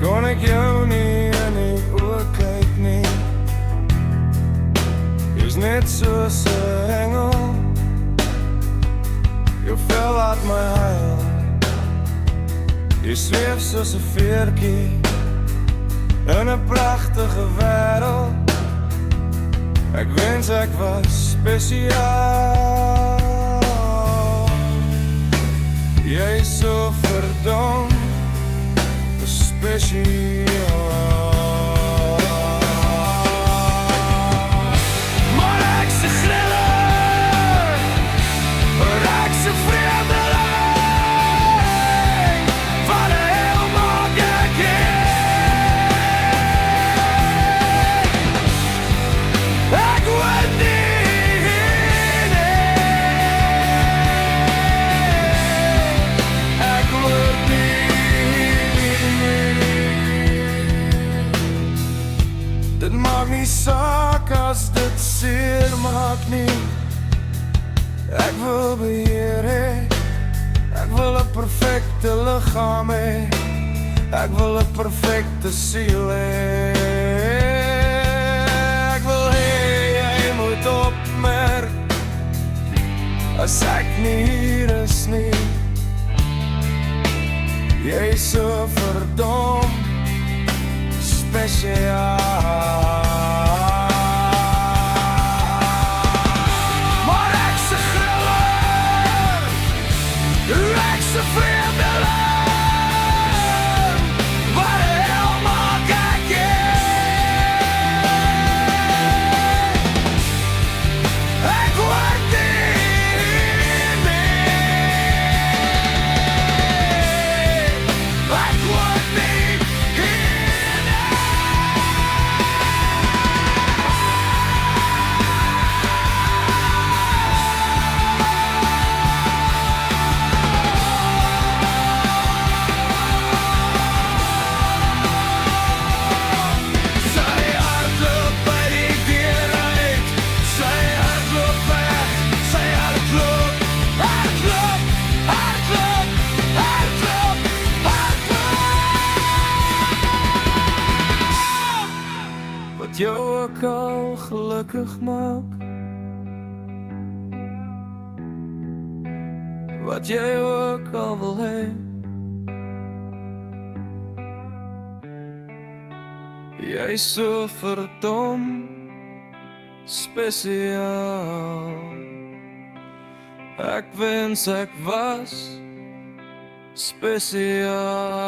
kon ek jou nie in die oë kyk nie. Jy's net soos 'n engel, jou vel laat my huil. Jy zweef soos 'n veertjie in 'n pragtige wêreld. Ek wens ek was spesiaal. Jy is so verdomd spesiaal. Maar ek's 'n thriller, maar ek's 'n vreemdeling van 'n heel mooie kind. Ek weet nie, ek weet nie. Dit maak nie saak as dit seer maak nie. Ek wil beheer hê, ek wil 'n perfekte liggaam hê, ek wil 'n perfekte siel hê. Ek wil hê jy moet opmerk as ek nie hier is nie. Jy is so verdomd spesiaal. Maar ek's 'n thriller, ek's 'n vreemdeling van 'n heel mooie kind. Ek weet nie meer, ek weet nie wat jou ook al gelukkig maak, wat jy ook al wil hê. Jy is so verdomd spesiaal. Ek wens ek was spesiaal.